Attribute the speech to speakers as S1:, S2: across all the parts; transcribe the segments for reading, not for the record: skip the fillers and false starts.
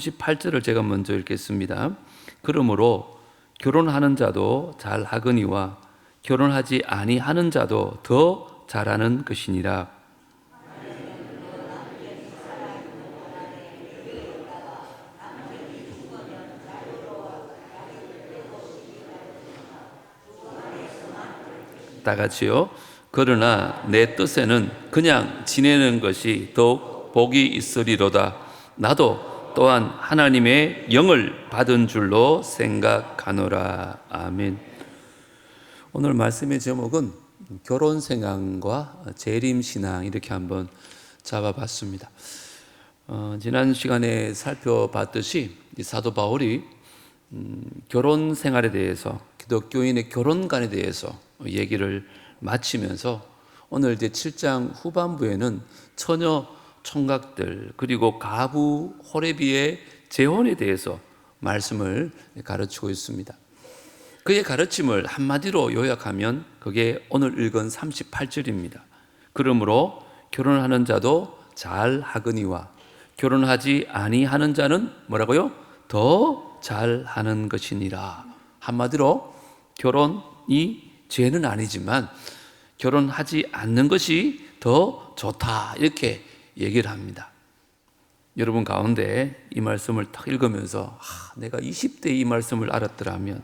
S1: 18절을 제가 먼저 읽겠습니다. 그러므로 결혼하는 자도 잘하거니와 결혼하지 아니하는 자도 더 잘하는 것이니라. 다 같이요. 그러나 내 뜻에는 그냥 지내는 것이 더욱 복이 있으리로다. 나도 또한 하나님의 영을 받은 줄로 생각하노라. 아멘. 오늘 말씀의 제목은 결혼생활과 재림신앙 이렇게 한번 잡아봤습니다. 지난 시간에 살펴봤듯이 사도 바울이 결혼생활에 대해서, 기독교인의 결혼관에 대해서 얘기를 마치면서 오늘 이제 7장 후반부에는 처녀 총각들 그리고 가부 호레비의 재혼에 대해서 말씀을 가르치고 있습니다. 그의 가르침을 한마디로 요약하면 그게 오늘 읽은 38절입니다. 그러므로 결혼하는 자도 잘하거니와 결혼하지 아니하는 자는 뭐라고요? 더 잘하는 것이니라. 한마디로 결혼이 죄는 아니지만 결혼하지 않는 것이 더 좋다 이렇게 얘기를 합니다. 여러분 가운데 이 말씀을 딱 읽으면서 내가 20대에 이 말씀을 알았더라면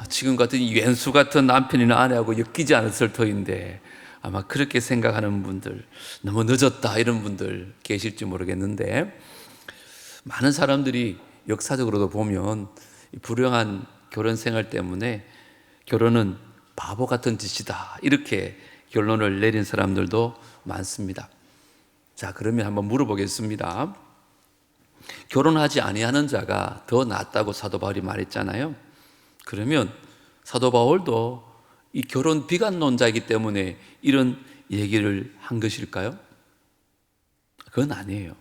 S1: 지금 같은 왼수 같은 남편이나 아내하고 엮이지 않았을 터인데 아마 그렇게 생각하는 분들, 너무 늦었다 이런 분들 계실지 모르겠는데, 많은 사람들이 역사적으로도 보면 불행한 결혼 생활 때문에 결혼은 바보 같은 짓이다 이렇게 결론을 내린 사람들도 많습니다. 자, 그러면 한번 물어보겠습니다. 결혼하지 아니하는 자가 더 낫다고 사도 바울이 말했잖아요. 그러면 사도 바울도 이 결혼 비관론자이기 때문에 이런 얘기를 한 것일까요? 그건 아니에요.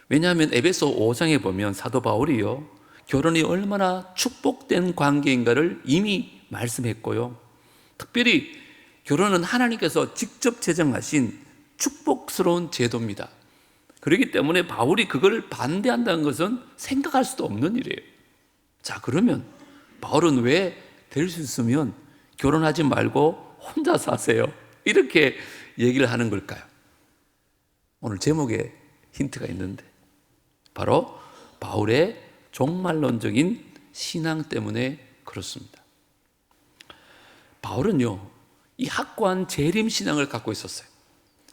S1: 왜냐하면 에베소 5장에 보면 사도 바울이요, 결혼이 얼마나 축복된 관계인가를 이미 말씀했고요. 특별히 결혼은 하나님께서 직접 제정하신 축복스러운 제도입니다. 그렇기 때문에 바울이 그걸 반대한다는 것은 생각할 수도 없는 일이에요. 자, 그러면 바울은 왜 될 수 있으면 결혼하지 말고 혼자 사세요 이렇게 얘기를 하는 걸까요? 오늘 제목에 힌트가 있는데 바로 바울의 종말론적인 신앙 때문에 그렇습니다. 바울은요, 이 확고한 재림신앙을 갖고 있었어요.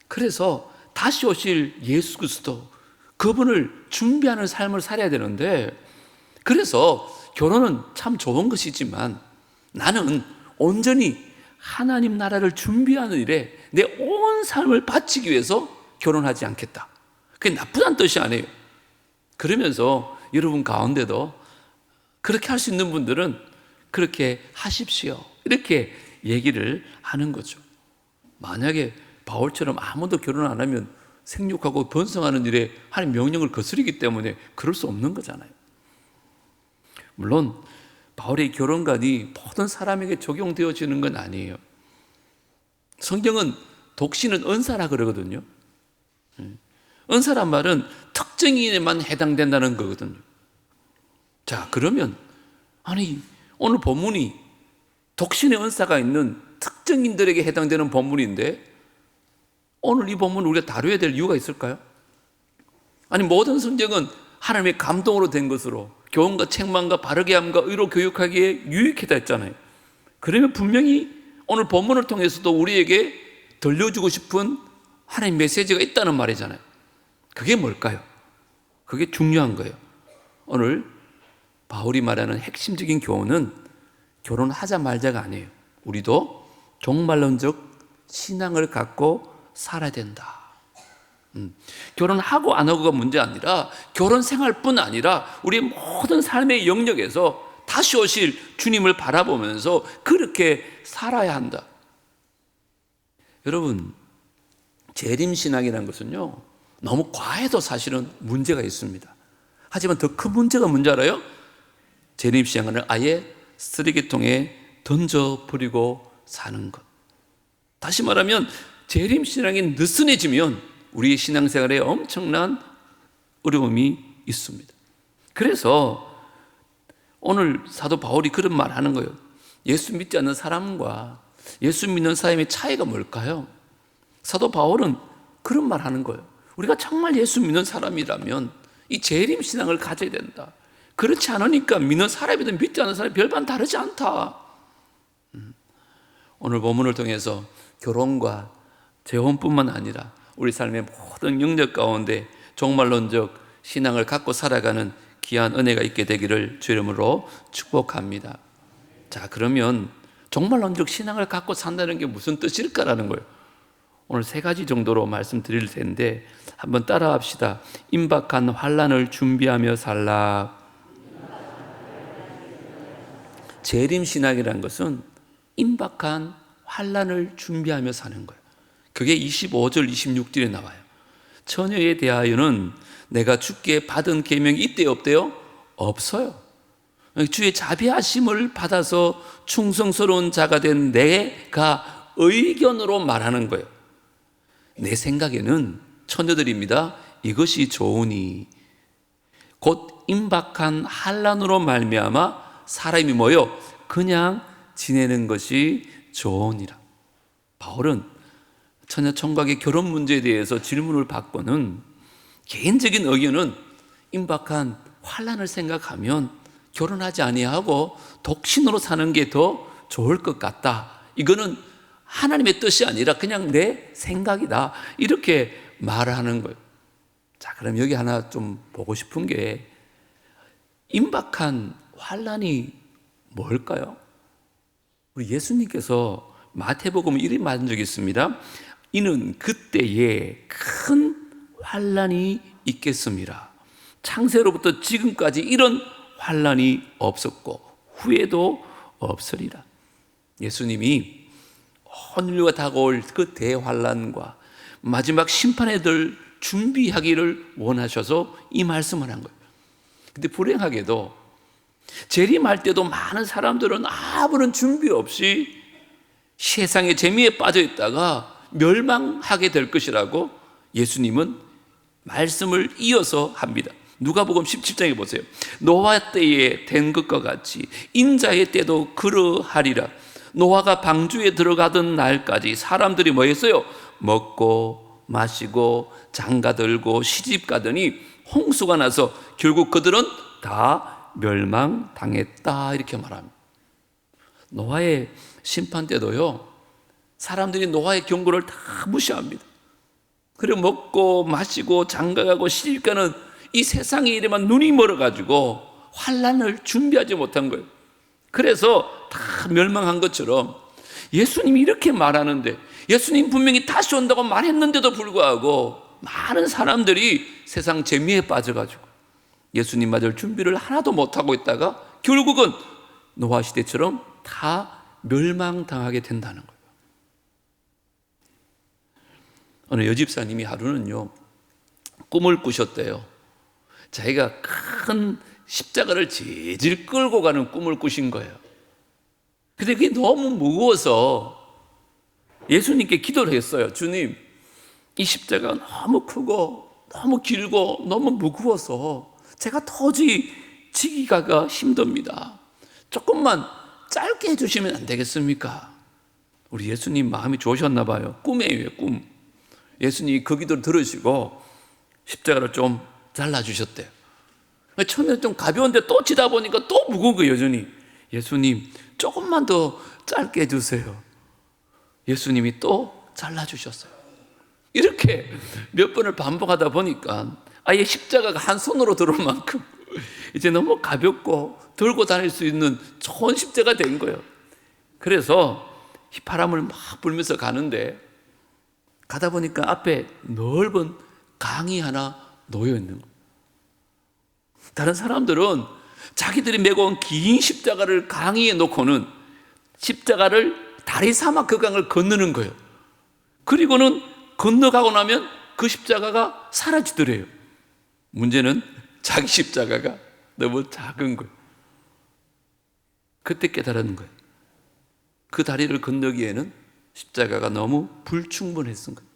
S1: 그래서 다시 오실 예수 그리스도, 그분을 준비하는 삶을 살아야 되는데, 그래서 결혼은 참 좋은 것이지만 나는 온전히 하나님 나라를 준비하는 일에 내 온 삶을 바치기 위해서 결혼하지 않겠다. 그게 나쁘다는 뜻이 아니에요. 그러면서 여러분 가운데도 그렇게 할 수 있는 분들은 그렇게 하십시오 이렇게 얘기를 하는 거죠. 만약에 바울처럼 아무도 결혼 안 하면 생육하고 번성하는 일에 하나님 명령을 거스르기 때문에 그럴 수 없는 거잖아요. 물론 바울의 결혼관이 모든 사람에게 적용되어지는 건 아니에요. 성경은 독신은 은사라 그러거든요. 은사란 말은 특정인에만 해당된다는 거거든요. 자, 그러면 아니 오늘 본문이 독신의 은사가 있는 특정인들에게 해당되는 본문인데 오늘 이 본문 우리가 다뤄야 될 이유가 있을까요? 아니 모든 성경은 하나님의 감동으로 된 것으로 교훈과 책망과 바르게 함과 의로 교육하기에 유익하다 했잖아요. 그러면 분명히 오늘 본문을 통해서도 우리에게 들려주고 싶은 하나님의 메시지가 있다는 말이잖아요. 그게 뭘까요? 그게 중요한 거예요. 오늘 바울이 말하는 핵심적인 교훈은 결혼하자 말자가 아니에요. 우리도 종말론적 신앙을 갖고 살아야 된다. 결혼하고 안 하고가 문제 아니라 결혼 생활뿐 아니라 우리의 모든 삶의 영역에서 다시 오실 주님을 바라보면서 그렇게 살아야 한다. 여러분, 재림신앙이라는 것은요, 너무 과해도 사실은 문제가 있습니다. 하지만 더 큰 문제가 뭔지 알아요? 재림신앙을 아예 쓰레기통에 던져버리고 사는 것. 다시 말하면 재림신앙이 느슨해지면 우리의 신앙생활에 엄청난 어려움이 있습니다. 그래서 오늘 사도 바울이 그런 말 하는 거예요. 예수 믿지 않는 사람과 예수 믿는 사람의 차이가 뭘까요? 사도 바울은 그런 말 하는 거예요. 우리가 정말 예수 믿는 사람이라면 이 재림 신앙을 가져야 된다. 그렇지 않으니까 믿는 사람이든 믿지 않는 사람이 별반 다르지 않다. 오늘 본문을 통해서 결혼과 재혼뿐만 아니라 우리 삶의 모든 영역 가운데 종말론적 신앙을 갖고 살아가는 귀한 은혜가 있게 되기를 주 이름으로 축복합니다. 자, 그러면 종말론적 신앙을 갖고 산다는 게 무슨 뜻일까라는 거예요. 오늘 세 가지 정도로 말씀드릴 텐데 한번 따라합시다. 임박한 환난을 준비하며 살라. 재림신앙이라는 것은 임박한 환난을 준비하며 사는 거예요. 그게 25절, 26절에 나와요. 처녀에 대하여는 내가 주께 받은 계명이 있대요, 없대요? 없어요. 주의 자비하심을 받아서 충성스러운 자가 된 내가 의견으로 말하는 거예요. 내 생각에는 처녀들입니다. 이것이 좋으니 곧 임박한 환난으로 말미암아 사람이 뭐요? 그냥 지내는 것이 좋으니라. 바울은 처녀 총각의 결혼 문제에 대해서 질문을 받고는 개인적인 의견은 임박한 환난을 생각하면 결혼하지 아니하고 독신으로 사는 게 더 좋을 것 같다. 이거는 하나님의 뜻이 아니라 그냥 내 생각이다. 이렇게 말을 하는 거예요. 자, 그럼 여기 하나 좀 보고 싶은 게 임박한 환난이 뭘까요? 우리 예수님께서 마태복음 이렇게 말한 적이 있습니다. 이는 그때에 큰 환난이 있겠습니다. 창세로부터 지금까지 이런 환난이 없었고 후에도 없으리라. 예수님이 온 인류가 다가올 그 대환난과 마지막 심판에 들 준비하기를 원하셔서 이 말씀을 한 거예요. 근데 불행하게도 재림할 때도 많은 사람들은 아무런 준비 없이 세상의 재미에 빠져 있다가 멸망하게 될 것이라고 예수님은 말씀을 이어서 합니다. 누가복음 17장에 보세요. 노아 때에 된 것과 같이 인자의 때도 그러하리라. 노아가 방주에 들어가던 날까지 사람들이 뭐 했어요? 먹고 마시고 장가들고 시집가더니 홍수가 나서 결국 그들은 다 멸망당했다. 이렇게 말합니다. 노아의 심판 때도요, 사람들이 노아의 경고를 다 무시합니다. 그리고 먹고 마시고 장가가고 시집가는 이 세상의 일에만 눈이 멀어가지고 환난을 준비하지 못한 거예요. 그래서 다 멸망한 것처럼 예수님이 이렇게 말하는데, 예수님 분명히 다시 온다고 말했는데도 불구하고 많은 사람들이 세상 재미에 빠져가지고 예수님 맞을 준비를 하나도 못하고 있다가 결국은 노아 시대처럼 다 멸망당하게 된다는 거예요. 어느 여집사님이 하루는요, 꿈을 꾸셨대요. 자기가 큰 십자가를 질질 끌고 가는 꿈을 꾸신 거예요. 근데 그게 너무 무거워서 예수님께 기도를 했어요. 주님, 이 십자가가 너무 크고 너무 길고 너무 무거워서 제가 도저히 지기가 힘듭니다. 조금만 짧게 해주시면 안 되겠습니까? 우리 예수님 마음이 좋으셨나 봐요. 꿈이에요, 꿈. 예수님이 그 기도를 들으시고 십자가를 좀 잘라주셨대요. 처음에 좀 가벼운데 또 지다 보니까 또 무거운 거예요, 여전히. 예수님, 조금만 더 짧게 해주세요. 예수님이 또 잘라주셨어요. 이렇게 몇 번을 반복하다 보니까 아예 십자가가 한 손으로 들어올 만큼 이제 너무 가볍고 들고 다닐 수 있는 좋은 십자가 된 거예요. 그래서 휘파람을 막 불면서 가는데 가다 보니까 앞에 넓은 강이 하나 놓여 있는 거예요. 다른 사람들은 자기들이 메고 온 긴 십자가를 강 위에 놓고는 십자가를 다리 삼아 그 강을 건너는 거예요. 그리고는 건너가고 나면 그 십자가가 사라지더래요. 문제는 자기 십자가가 너무 작은 거예요. 그때 깨달은 거예요. 그 다리를 건너기에는 십자가가 너무 불충분했던 거예요.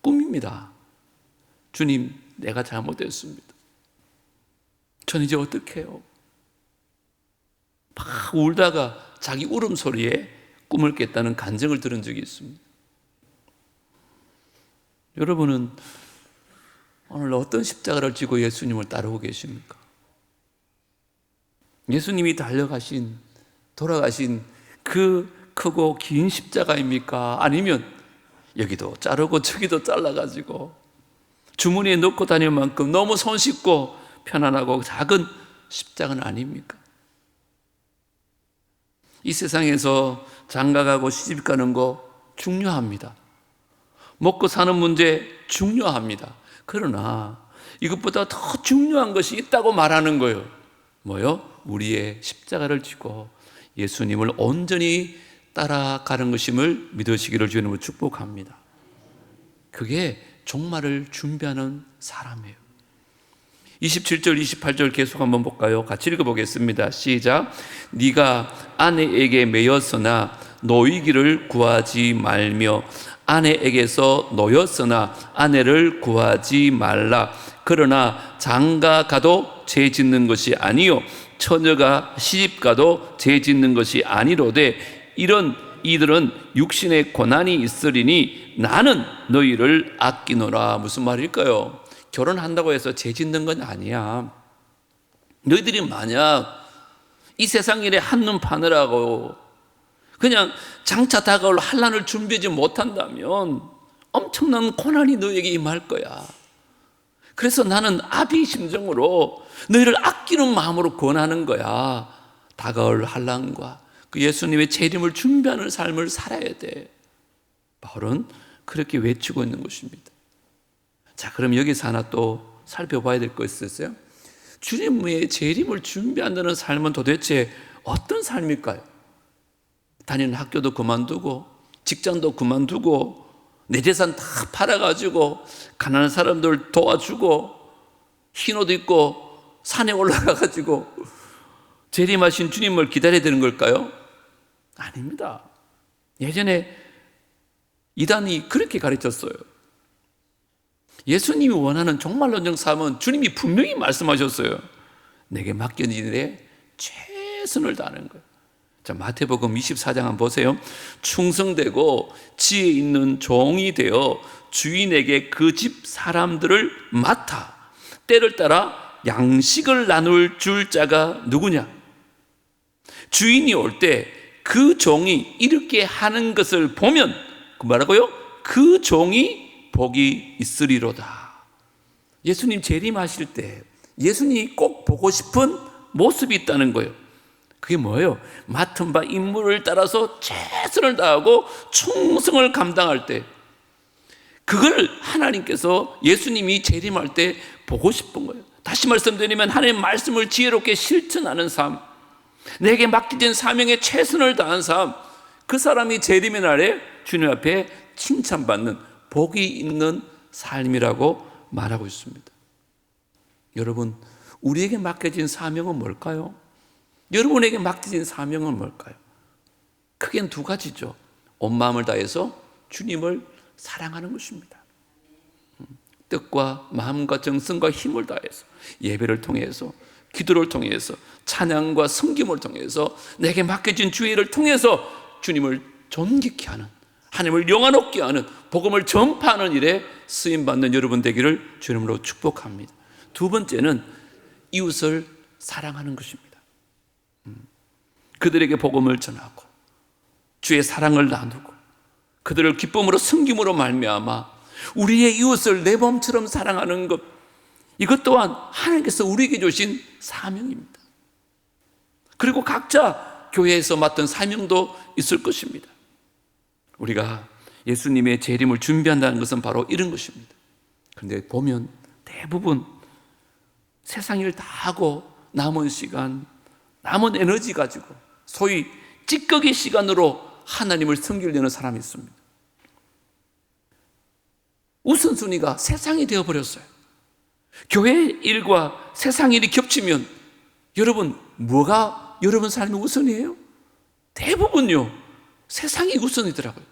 S1: 꿈입니다. 주님, 내가 잘못했습니다. 전 이제 어떻게 해요? 막 울다가 자기 울음소리에 꿈을 깼다는 간증을 들은 적이 있습니다. 여러분은 오늘 어떤 십자가를 지고 예수님을 따르고 계십니까? 예수님이 돌아가신 그 크고 긴 십자가입니까? 아니면 여기도 자르고 저기도 잘라가지고 주머니에 넣고 다닐 만큼 너무 손쉽고 편안하고 작은 십자가는 아닙니까? 이 세상에서 장가가고 시집가는 거 중요합니다. 먹고 사는 문제 중요합니다. 그러나 이것보다 더 중요한 것이 있다고 말하는 거예요. 뭐요? 우리의 십자가를 지고 예수님을 온전히 따라가는 것임을 믿으시기를 주님으로 축복합니다. 그게 종말을 준비하는 사람이에요. 27절, 28절 계속 한번 볼까요? 같이 읽어보겠습니다. 시작. 네가 아내에게 매였으나 노이기를 구하지 말며 아내에게서 노였으나 아내를 구하지 말라. 그러나 장가 가도 죄 짓는 것이 아니요 처녀가 시집 가도 죄 짓는 것이 아니로되 이런 이들은 육신의 고난이 있으리니 나는 너희를 아끼노라. 무슨 말일까요? 결혼한다고 해서 죄 짓는 건 아니야. 너희들이 만약 이 세상 일에 한눈 파느라고 그냥 장차 다가올 환난을 준비하지 못한다면 엄청난 고난이 너에게 임할 거야. 그래서 나는 아비 심정으로 너희를 아끼는 마음으로 권하는 거야. 다가올 환난과 그 예수님의 재림을 준비하는 삶을 살아야 돼. 바울은 그렇게 외치고 있는 것입니다. 자, 그럼 여기서 하나 또 살펴봐야 될 거 있었어요? 주님의 재림을 준비한다는 삶은 도대체 어떤 삶일까요? 다니는 학교도 그만두고 직장도 그만두고 내 재산 다 팔아가지고 가난한 사람들 도와주고 흰 옷 입고 산에 올라가가지고 재림하신 주님을 기다려야 되는 걸까요? 아닙니다. 예전에 이단이 그렇게 가르쳤어요. 예수님이 원하는 종말론적 삶은 주님이 분명히 말씀하셨어요. 내게 맡겨진 일에 최선을 다하는 거예요. 자, 마태복음 24장 한번 보세요. 충성되고 지혜 있는 종이 되어 주인에게 그 집 사람들을 맡아 때를 따라 양식을 나눌 줄 자가 누구냐? 주인이 올 때 그 종이 이렇게 하는 것을 보면 그 뭐라고요? 그 종이 복이 있으리로다. 예수님 재림하실 때 예수님이 꼭 보고 싶은 모습이 있다는 거예요. 그게 뭐예요? 맡은 바 임무를 따라서 최선을 다하고 충성을 감당할 때 그걸 하나님께서 예수님이 재림할 때 보고 싶은 거예요. 다시 말씀드리면 하나님의 말씀을 지혜롭게 실천하는 삶, 내게 맡겨진 사명에 최선을 다한 삶, 그 사람이 재림의 날에 주님 앞에 칭찬받는 복이 있는 삶이라고 말하고 있습니다. 여러분, 우리에게 맡겨진 사명은 뭘까요? 여러분에게 맡겨진 사명은 뭘까요? 크게는 두 가지죠. 온 마음을 다해서 주님을 사랑하는 것입니다. 뜻과 마음과 정성과 힘을 다해서 예배를 통해서 기도를 통해서 찬양과 섬김을 통해서 내게 맡겨진 주의를 통해서 주님을 존귀케 하는 하나님을 영화롭게 하는 복음을 전파하는 일에 쓰임받는 여러분 되기를 주님으로 축복합니다. 두 번째는 이웃을 사랑하는 것입니다. 그들에게 복음을 전하고 주의 사랑을 나누고 그들을 기쁨으로 섬김으로 말미암아 우리의 이웃을 내 몸처럼 사랑하는 것, 이것 또한 하나님께서 우리에게 주신 사명입니다. 그리고 각자 교회에서 맡은 사명도 있을 것입니다. 우리가 예수님의 재림을 준비한다는 것은 바로 이런 것입니다. 그런데 보면 대부분 세상 일 다 하고 남은 시간, 남은 에너지 가지고 소위 찌꺼기 시간으로 하나님을 섬기려는 사람이 있습니다. 우선순위가 세상이 되어버렸어요. 교회 일과 세상 일이 겹치면 여러분, 뭐가 여러분 삶의 우선이에요? 대부분요, 세상이 우선이더라고요.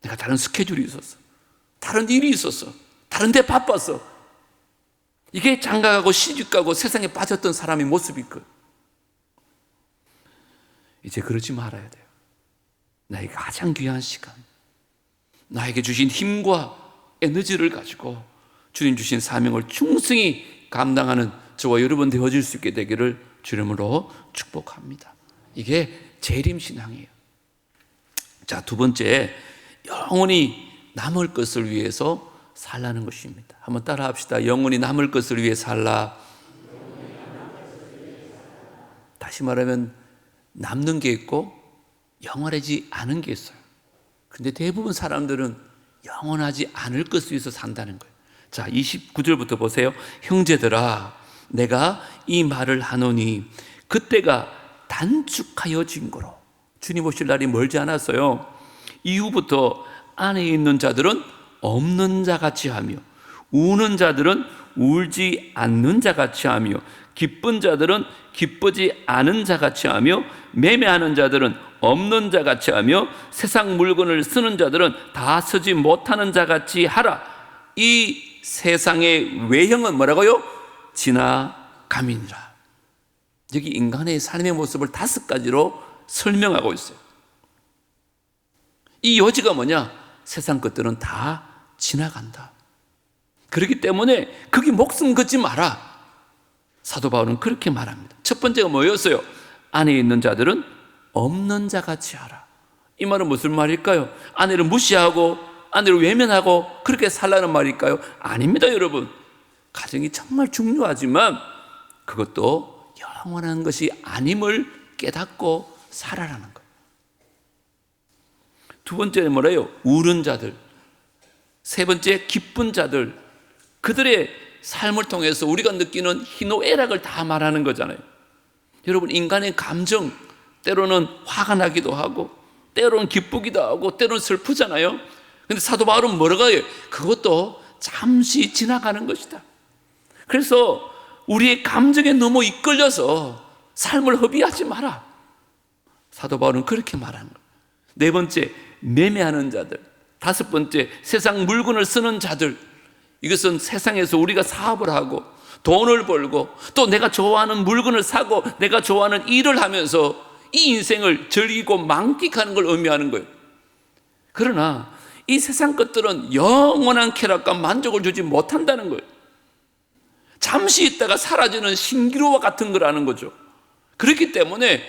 S1: 내가 다른 스케줄이 있었어, 다른 일이 있었어, 다른 데 바빠서. 이게 장가가고 시집가고 세상에 빠졌던 사람의 모습일 거예요. 이제 그러지 말아야 돼요. 나에게 가장 귀한 시간, 나에게 주신 힘과 에너지를 가지고 주님 주신 사명을 충성히 감당하는 저와 여러분 되어질 수 있게 되기를 주님으로 축복합니다. 이게 재림신앙이에요. 자, 두 번째, 영원히 남을 것을 위해서 살라는 것입니다. 한번 따라 합시다. 영원히 남을 것을 위해 살라. 다시 말하면 남는 게 있고 영원하지 않은 게 있어요. 근데 대부분 사람들은 영원하지 않을 것을 위해서 산다는 거예요. 자, 29절부터 보세요. 형제들아, 내가 이 말을 하노니 그때가 단축하여진 거로. 주님 오실 날이 멀지 않았어요. 이후부터 안에 있는 자들은 없는 자같이 하며, 우는 자들은 울지 않는 자같이 하며, 기쁜 자들은 기쁘지 않은 자같이 하며, 매매하는 자들은 없는 자같이 하며, 세상 물건을 쓰는 자들은 다 쓰지 못하는 자같이 하라. 이 세상의 외형은 뭐라고요? 지나감이니라. 여기 인간의 삶의 모습을 5가지로 설명하고 있어요. 이 요지가 뭐냐? 세상 것들은 다 지나간다. 그렇기 때문에 거기 목숨 걸지 마라. 사도 바울은 그렇게 말합니다. 첫 번째가 뭐였어요? 안에 있는 자들은 없는 자같이 하라. 이 말은 무슨 말일까요? 아내를 무시하고 아내를 외면하고 그렇게 살라는 말일까요? 아닙니다, 여러분. 가정이 정말 중요하지만 그것도 영원한 것이 아님을 깨닫고 살아라는 거예요. 두 번째는 뭐래요? 우는 자들. 세 번째, 기쁜 자들. 그들의 삶을 통해서 우리가 느끼는 희노애락을 다 말하는 거잖아요. 여러분, 인간의 감정, 때로는 화가 나기도 하고 때로는 기쁘기도 하고 때로는 슬프잖아요. 근데 사도 바울은 뭐라고 해요? 그것도 잠시 지나가는 것이다. 그래서 우리의 감정에 너무 이끌려서 삶을 허비하지 마라. 사도 바울은 그렇게 말하는 거예요. 네 번째, 매매하는 자들. 다섯 번째, 세상 물건을 쓰는 자들. 이것은 세상에서 우리가 사업을 하고 돈을 벌고 또 내가 좋아하는 물건을 사고 내가 좋아하는 일을 하면서 이 인생을 즐기고 만끽하는 걸 의미하는 거예요. 그러나 이 세상 것들은 영원한 쾌락과 만족을 주지 못한다는 거예요. 잠시 있다가 사라지는 신기루와 같은 거라는 거죠. 그렇기 때문에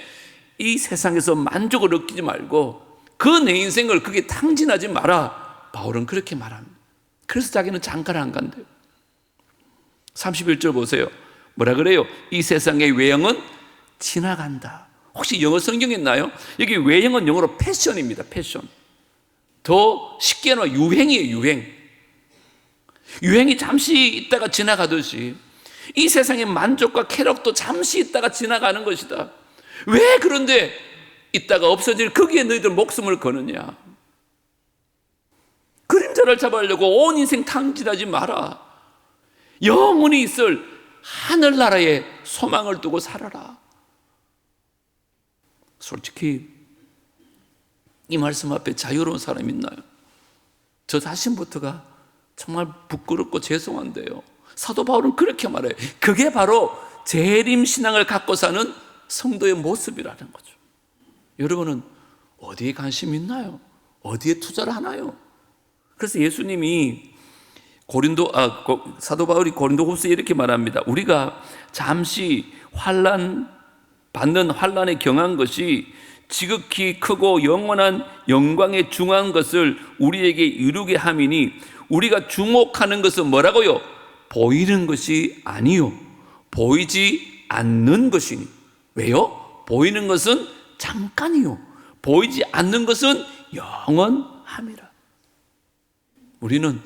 S1: 이 세상에서 만족을 느끼지 말고 그 내 인생을 그게 탕진하지 마라. 바울은 그렇게 말합니다. 그래서 자기는 장가를 안 간대요. 31절 보세요. 뭐라 그래요? 이 세상의 외형은 지나간다. 혹시 영어 성경 있나요? 여기 외형은 영어로 패션입니다. 패션. 더 쉽게 말하면 유행이에요. 유행. 유행이 잠시 있다가 지나가듯이 이 세상의 만족과 쾌락도 잠시 있다가 지나가는 것이다. 왜 그런데 있다가 없어질 거기에 너희들 목숨을 거느냐? 그림자를 잡으려고 온 인생 탕진하지 마라. 영원히 있을 하늘나라에 소망을 두고 살아라. 솔직히 이 말씀 앞에 자유로운 사람 있나요? 저 자신부터가 정말 부끄럽고 죄송한데요. 사도 바울은 그렇게 말해요. 그게 바로 재림신앙을 갖고 사는 성도의 모습이라는 거죠. 여러분은 어디에 관심이 있나요? 어디에 투자를 하나요? 그래서 예수님이 사도 바울이 고린도후서에 이렇게 말합니다. 우리가 잠시 받는 환난에 경한 것이 지극히 크고 영원한 영광에 중한 것을 우리에게 이루게 함이니 우리가 주목하는 것은 뭐라고요? 보이는 것이 아니요 보이지 않는 것이니. 왜요? 보이는 것은 잠깐이요 보이지 않는 것은 영원함이라. 우리는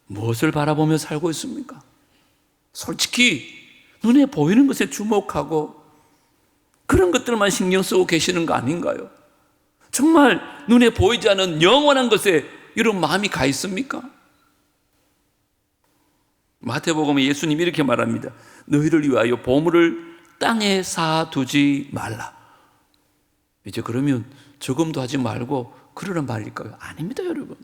S1: 무엇을 바라보며 살고 있습니까? 솔직히 눈에 보이는 것에 주목하고 그런 것들만 신경 쓰고 계시는 거 아닌가요? 정말 눈에 보이지 않는 영원한 것에 이런 마음이 가 있습니까? 마태복음에 예수님이 이렇게 말합니다. 너희를 위하여 보물을 땅에 쌓아두지 말라. 이제 그러면 저금도 하지 말고 그러란 말일까요? 아닙니다, 여러분.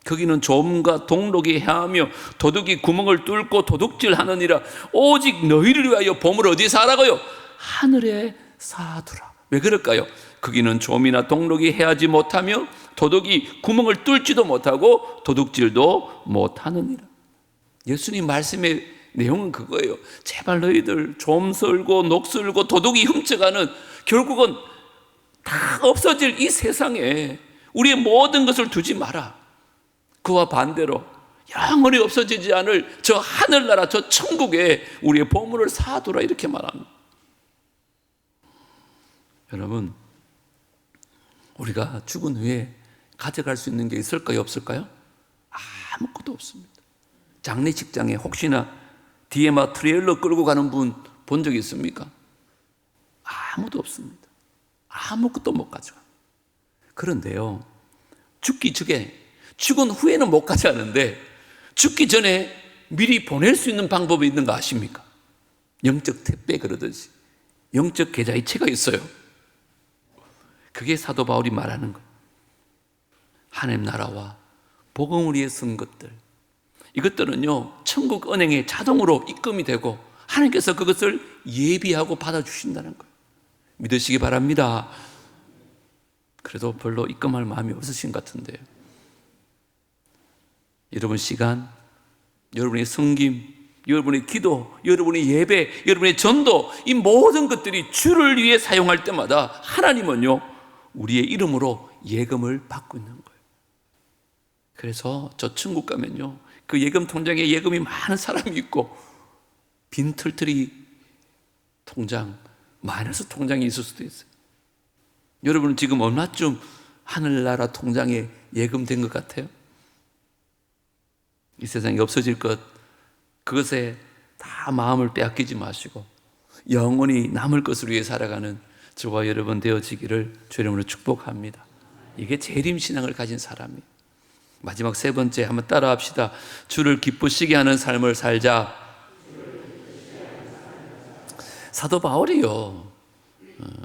S1: 거기는 조음과 동록이 해하며 도둑이 구멍을 뚫고 도둑질하느니라. 오직 너희를 위하여 보물 어디서 하라고요? 하늘에 쌓아두라. 왜 그럴까요? 거기는 조음이나 동록이 해하지 못하며 도둑이 구멍을 뚫지도 못하고 도둑질도 못하느니라. 예수님 말씀의 내용은 그거예요. 제발 너희들 조음 썰고 녹 썰고 도둑이 훔쳐가는, 결국은 다 없어질 이 세상에 우리의 모든 것을 두지 마라. 그와 반대로 영원히 없어지지 않을 저 하늘나라, 저 천국에 우리의 보물을 쌓아두라, 이렇게 말합니다. 여러분, 우리가 죽은 후에 가져갈 수 있는 게 있을까요, 없을까요? 아무것도 없습니다. 장례식장에 혹시나 뒤에 막 트레일러 끌고 가는 분 본 적 있습니까? 아무도 없습니다. 아무것도 못 가져가. 그런데요, 죽기 전에, 죽은 후에는 못 가져가는데 죽기 전에 미리 보낼 수 있는 방법이 있는 거 아십니까? 영적 택배 그러듯이 영적 계좌이체가 있어요. 그게 사도 바울이 말하는 거예요. 하나님 나라와 복음을 위해 쓴 것들, 이것들은요 천국 은행에 자동으로 입금이 되고 하나님께서 그것을 예비하고 받아주신다는 거예요. 믿으시기 바랍니다. 그래도 별로 입금할 마음이 없으신 것 같은데요. 여러분 시간, 여러분의 섬김, 여러분의 기도, 여러분의 예배, 여러분의 전도, 이 모든 것들이 주를 위해 사용할 때마다 하나님은요 우리의 이름으로 예금을 받고 있는 거예요. 그래서 저 천국 가면요 그 예금 통장에 예금이 많은 사람이 있고 빈 털털이 통장, 마이너스 통장이 있을 수도 있어요. 여러분은 지금 얼마쯤 하늘나라 통장에 예금된 것 같아요? 이 세상이 없어질 것, 그것에 다 마음을 빼앗기지 마시고 영원히 남을 것을 위해 살아가는 저와 여러분 되어지기를 주 이름으로 축복합니다. 이게 재림신앙을 가진 사람이에요. 마지막 세 번째 한번 따라 합시다. 주를 기쁘시게 하는 삶을 살자. 사도 바울이요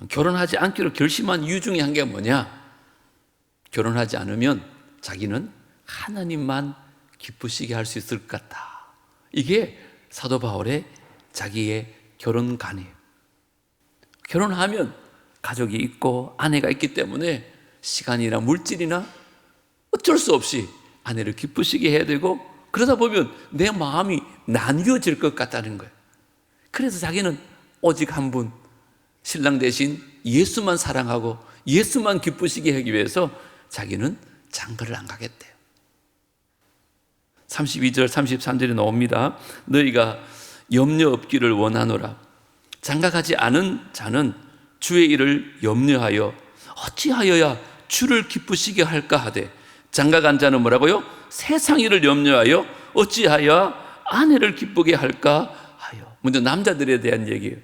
S1: 결혼하지 않기로 결심한 이유 중에 한 게 뭐냐? 결혼하지 않으면 자기는 하나님만 기쁘시게 할 수 있을 것 같다. 이게 사도 바울의 자기의 결혼관이에요. 결혼하면 가족이 있고 아내가 있기 때문에 시간이나 물질이나 어쩔 수 없이 아내를 기쁘시게 해야 되고, 그러다 보면 내 마음이 나뉘어질 것 같다는 거예요. 그래서 자기는 오직 한 분, 신랑 대신 예수만 사랑하고 예수만 기쁘시게 하기 위해서 자기는 장가를 안 가겠대요. 32절 33절에 나옵니다. 너희가 염려 없기를 원하노라. 장가가지 않은 자는 주의 일을 염려하여 어찌하여야 주를 기쁘시게 할까 하되, 장가간 자는 뭐라고요? 세상 일을 염려하여 어찌하여 아내를 기쁘게 할까 하여. 먼저 남자들에 대한 얘기예요.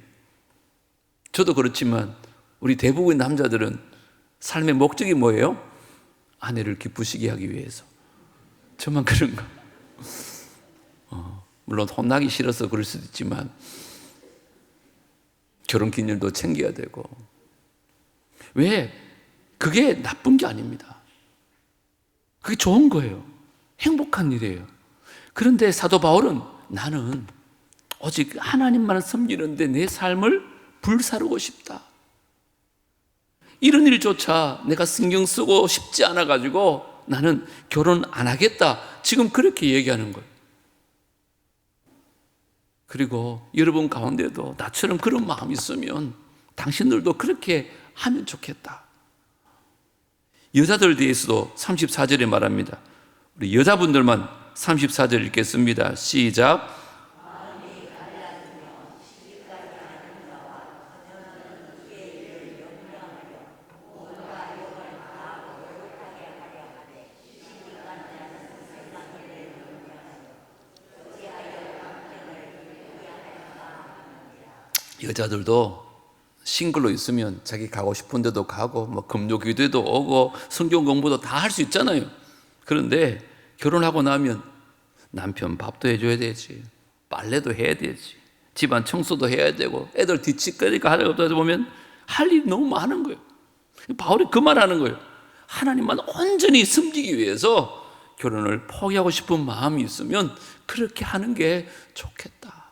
S1: 저도 그렇지만 우리 대부분의 남자들은 삶의 목적이 뭐예요? 아내를 기쁘시게 하기 위해서. 저만 그런가? 물론 혼나기 싫어서 그럴 수도 있지만 결혼기념도 챙겨야 되고. 왜? 그게 나쁜 게 아닙니다. 그게 좋은 거예요. 행복한 일이에요. 그런데 사도 바울은 나는 오직 하나님만 섬기는데 내 삶을 불사르고 싶다. 이런 일조차 내가 신경 쓰고 싶지 않아가지고 나는 결혼 안 하겠다. 지금 그렇게 얘기하는 거예요. 그리고 여러분 가운데도 나처럼 그런 마음이 있으면 당신들도 그렇게 하면 좋겠다. 여자들 대해서도 34절에 말합니다. 우리 여자분들만 34절 읽겠습니다. 시작. 여자들도 싱글로 있으면 자기 가고 싶은 데도 가고 뭐 금요 기도에도 오고 성경 공부도 다 할 수 있잖아요. 그런데 결혼하고 나면 남편 밥도 해줘야 되지, 빨래도 해야 되지, 집안 청소도 해야 되고, 애들 뒤치거리니까 하다가 보면 할 일이 너무 많은 거예요. 바울이 그 말하는 거예요. 하나님만 온전히 섬기기 위해서 결혼을 포기하고 싶은 마음이 있으면 그렇게 하는 게 좋겠다.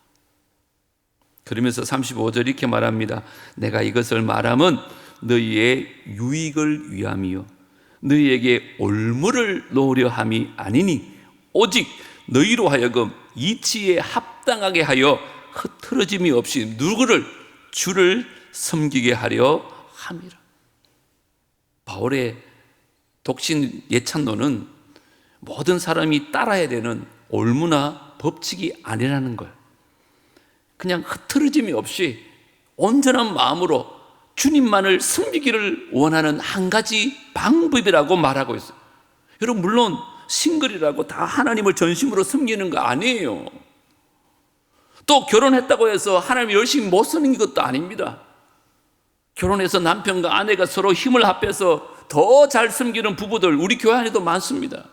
S1: 그러면서 35절 이렇게 말합니다. 내가 이것을 말함은 너희의 유익을 위함이요 너희에게 올무를 놓으려 함이 아니니 오직 너희로 하여금 이치에 합당하게 하여 흐트러짐이 없이 누구를 주를 섬기게 하려 함이라. 바울의 독신 예찬론은 모든 사람이 따라야 되는 올무나 법칙이 아니라는 거예요. 그냥 흐트러짐이 없이 온전한 마음으로 주님만을 섬기기를 원하는 한 가지 방법이라고 말하고 있어요. 여러분, 물론 싱글이라고 다 하나님을 전심으로 섬기는 거 아니에요. 또 결혼했다고 해서 하나님 열심히 못 쓰는 것도 아닙니다. 결혼해서 남편과 아내가 서로 힘을 합해서 더 잘 섬기는 부부들 우리 교회 안에도 많습니다.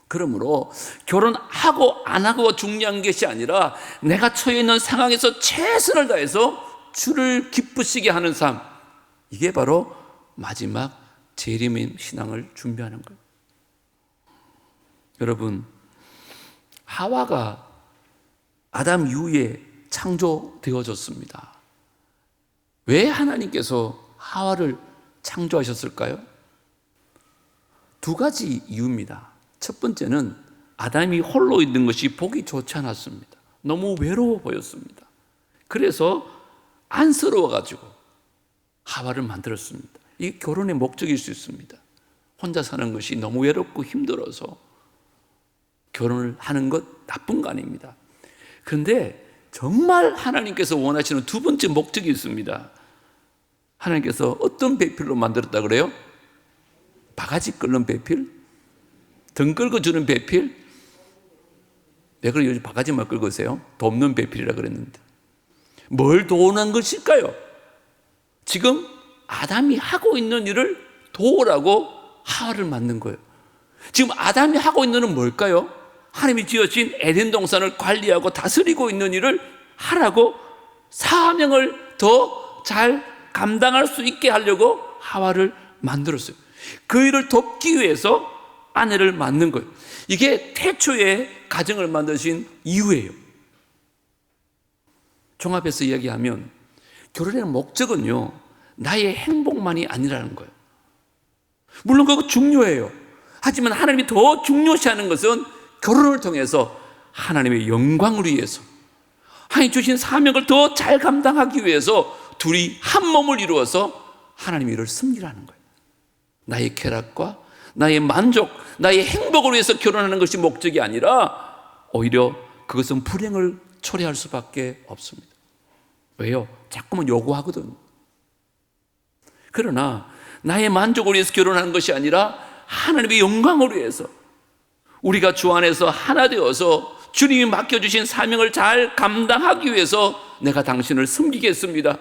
S1: 그러므로 결혼하고 안 하고가 중요한 것이 아니라 내가 처해 있는 상황에서 최선을 다해서 주를 기쁘시게 하는 삶, 이게 바로 마지막 재림의 신앙을 준비하는 거예요. 여러분, 하와가 아담 이후에 창조되어졌습니다. 왜 하나님께서 하와를 창조하셨을까요? 두 가지 이유입니다. 첫 번째는 아담이 홀로 있는 것이 보기 좋지 않았습니다. 너무 외로워 보였습니다. 그래서 안쓰러워가지고 하와를 만들었습니다. 이게 결혼의 목적일 수 있습니다. 혼자 사는 것이 너무 외롭고 힘들어서 결혼을 하는 것 나쁜 거 아닙니다. 그런데 정말 하나님께서 원하시는 두 번째 목적이 있습니다. 하나님께서 어떤 배필로 만들었다 그래요? 바가지 끓는 배필? 등 긁어주는 배필? 왜 그래 요즘 바가지만 긁으세요? 돕는 배필이라 그랬는데 뭘 도우는 것일까요? 지금 아담이 하고 있는 일을 도우라고 하와를 만든 거예요. 지금 아담이 하고 있는 일은 뭘까요? 하나님이 지어진 에덴 동산을 관리하고 다스리고 있는 일을 하라고 사명을 더 잘 감당할 수 있게 하려고 하와를 만들었어요. 그 일을 돕기 위해서 아내를 만든 거예요. 이게 태초에 가정을 만드신 이유예요. 종합해서 이야기하면 결혼의 목적은요, 나의 행복만이 아니라는 거예요. 물론 그거 중요해요. 하지만 하나님이 더 중요시하는 것은 결혼을 통해서 하나님의 영광을 위해서, 하나님 주신 사명을 더 잘 감당하기 위해서 둘이 한 몸을 이루어서 하나님의 일을 섬기라는 거예요. 나의 쾌락과 나의 만족, 나의 행복을 위해서 결혼하는 것이 목적이 아니라 오히려 그것은 불행을 초래할 수밖에 없습니다. 왜요? 자꾸만 요구하거든. 그러나 나의 만족을 위해서 결혼하는 것이 아니라 하나님의 영광을 위해서 우리가 주 안에서 하나 되어서 주님이 맡겨주신 사명을 잘 감당하기 위해서 내가 당신을 섬기겠습니다.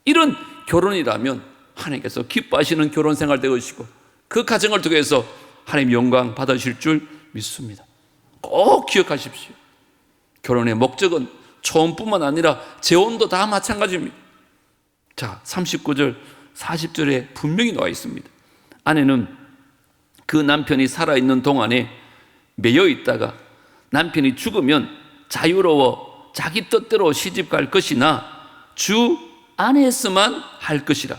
S1: 이런 결혼이라면 하나님께서 기뻐하시는 결혼 생활 되시고 그 가정을 통해서 하나님 영광 받으실 줄 믿습니다. 꼭 기억하십시오. 결혼의 목적은 초혼뿐만 아니라 재혼도 다 마찬가지입니다. 자, 39절 40절에 분명히 나와 있습니다. 아내는 그 남편이 살아있는 동안에 매여 있다가 남편이 죽으면 자유로워 자기 뜻대로 시집갈 것이나 주 안에서만 할 것이라.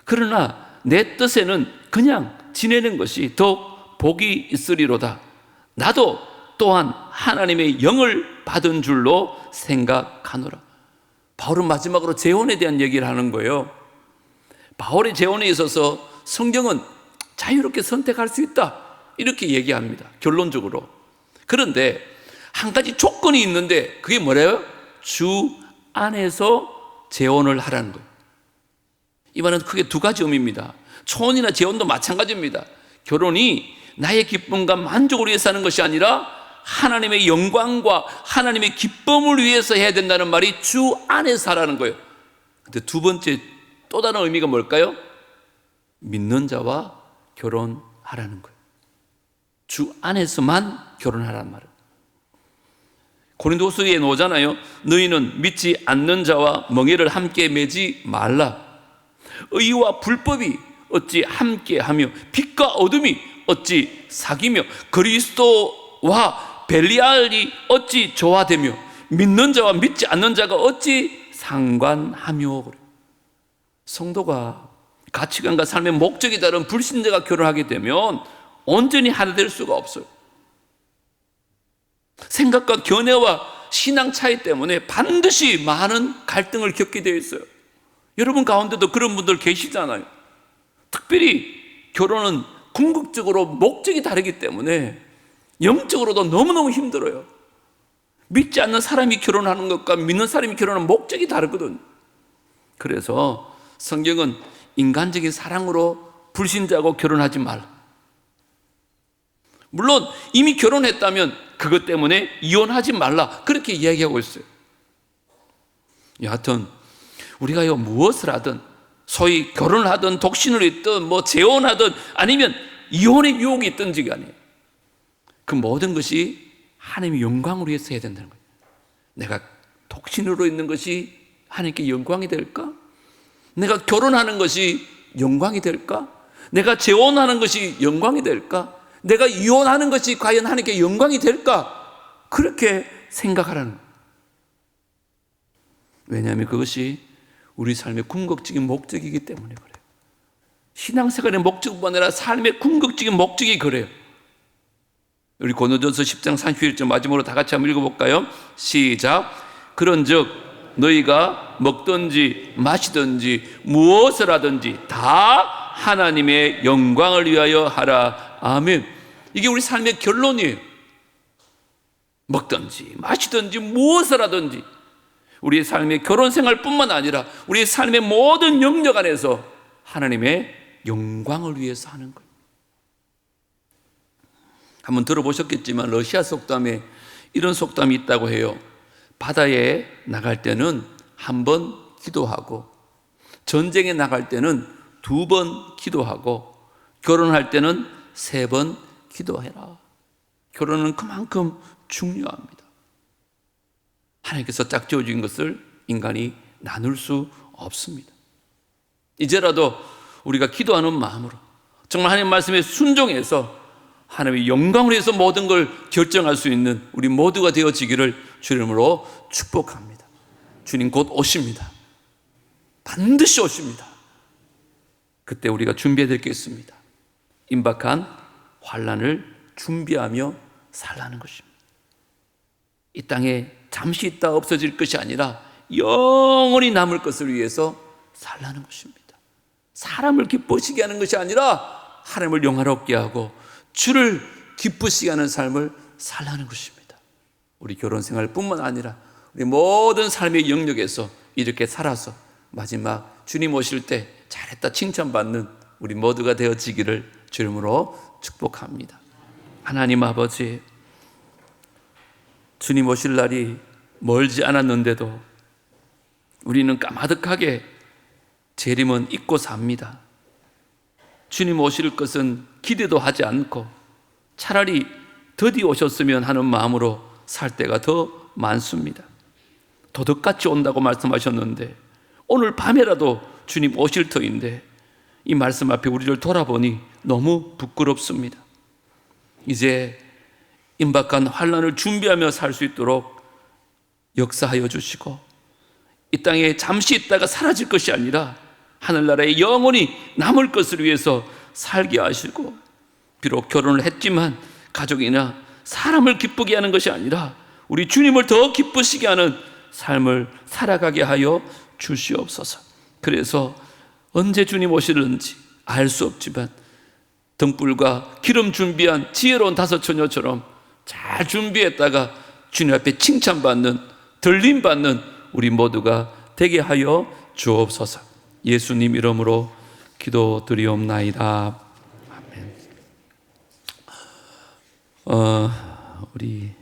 S1: 그러나 내 뜻에는 그냥 지내는 것이 더 복이 있으리로다. 나도 또한 하나님의 영을 받은 줄로 생각하노라. 바울은 마지막으로 재혼에 대한 얘기를 하는 거예요. 바울의 재혼에 있어서 성경은 자유롭게 선택할 수 있다, 이렇게 얘기합니다. 결론적으로. 그런데 한 가지 조건이 있는데 그게 뭐래요? 주 안에서 재혼을 하라는 거예요. 이 말은 크게 두 가지 의미입니다. 초혼이나 재혼도 마찬가지입니다. 결혼이 나의 기쁨과 만족을 위해서 하는 것이 아니라 하나님의 영광과 하나님의 기쁨을 위해서 해야 된다는 말이 주 안에서 하라는 거예요. 근데 두 번째 또 다른 의미가 뭘까요? 믿는 자와 결혼하라는 거예요. 주 안에서만 결혼하라는 말은. 고린도후서에 나오잖아요. 너희는 믿지 않는 자와 멍에를 함께 매지 말라. 의와 불법이 어찌 함께하며 빛과 어둠이 어찌 사귀며 그리스도와 벨리알이 어찌 조화되며 믿는 자와 믿지 않는 자가 어찌 상관하며. 그래. 성도가 가치관과 삶의 목적이 다른 불신자가 결혼하게 되면 온전히 하나 될 수가 없어요. 생각과 견해와 신앙 차이 때문에 반드시 많은 갈등을 겪게 되어 있어요. 여러분 가운데도 그런 분들 계시잖아요. 특별히 결혼은 궁극적으로 목적이 다르기 때문에 영적으로도 너무너무 힘들어요. 믿지 않는 사람이 결혼하는 것과 믿는 사람이 결혼하는 목적이 다르거든. 그래서 성경은 인간적인 사랑으로 불신자하고 결혼하지 말라. 물론 이미 결혼했다면 그것 때문에 이혼하지 말라, 그렇게 이야기하고 있어요. 여하튼 우리가 무엇을 하든, 소위 결혼을 하든 독신을 있든 뭐 재혼하든 아니면 이혼의 유혹이 있든지 간에 그 모든 것이 하나님의 영광을 위해서 해야 된다는 거예요. 내가 독신으로 있는 것이 하나님께 영광이 될까? 내가 결혼하는 것이 영광이 될까? 내가 재혼하는 것이 영광이 될까? 내가 이혼하는 것이 과연 하나님께 영광이 될까? 그렇게 생각하라는 거예요. 왜냐하면 그것이 우리 삶의 궁극적인 목적이기 때문에 그래요. 신앙생활의 목적뿐만 아니라 삶의 궁극적인 목적이 그래요. 우리 고린도전서 10장 31절 마지막으로 다 같이 한번 읽어볼까요? 시작. 그런즉 너희가 먹든지 마시든지 무엇을 하든지 다 하나님의 영광을 위하여 하라. 아멘. 이게 우리 삶의 결론이에요. 먹든지 마시든지 무엇을 하든지 우리의 삶의 결혼 생활뿐만 아니라 우리의 삶의 모든 영역 안에서 하나님의 영광을 위해서 하는 거예요. 한번 들어보셨겠지만 러시아 속담에 이런 속담이 있다고 해요. 바다에 나갈 때는 한 번 기도하고 전쟁에 나갈 때는 2번 기도하고 결혼할 때는 3번 기도해라. 결혼은 그만큼 중요합니다. 하나님께서 짝지어 주신 것을 인간이 나눌 수 없습니다. 이제라도 우리가 기도하는 마음으로 정말 하나님 말씀에 순종해서 하나님의 영광을 위해서 모든 걸 결정할 수 있는 우리 모두가 되어지기를 주님으로 축복합니다. 주님 곧 오십니다. 반드시 오십니다. 그때 우리가 준비해야 될 게 있습니다. 임박한 환난을 준비하며 살라는 것입니다. 이 땅에 잠시 있다 없어질 것이 아니라 영원히 남을 것을 위해서 살라는 것입니다. 사람을 기쁘시게 하는 것이 아니라 하나님을 영화롭게 하고 주를 기쁘시게 하는 삶을 살라는 것입니다. 우리 결혼 생활뿐만 아니라 우리 모든 삶의 영역에서 이렇게 살아서 마지막 주님 오실 때 잘했다 칭찬받는 우리 모두가 되어지기를 주님으로 축복합니다. 하나님 아버지, 주님 오실 날이 멀지 않았는데도 우리는 까마득하게 재림은 잊고 삽니다. 주님 오실 것은 기대도 하지 않고 차라리 드디어 오셨으면 하는 마음으로 살 때가 더 많습니다. 도둑같이 온다고 말씀하셨는데 오늘 밤에라도 주님 오실 터인데 이 말씀 앞에 우리를 돌아보니 너무 부끄럽습니다. 이제 임박한 환난을 준비하며 살 수 있도록 역사하여 주시고 이 땅에 잠시 있다가 사라질 것이 아니라 하늘나라에 영원히 남을 것을 위해서 살게 하시고 비록 결혼을 했지만 가족이나 사람을 기쁘게 하는 것이 아니라 우리 주님을 더 기쁘시게 하는 삶을 살아가게 하여 주시옵소서. 그래서 언제 주님 오시는지 알 수 없지만 등불과 기름 준비한 지혜로운 5 처녀처럼 잘 준비했다가 주님 앞에 칭찬받는 들림받는 우리 모두가 되게 하여 주옵소서. 예수님 이름으로 기도드리옵나이다. 아멘. 우리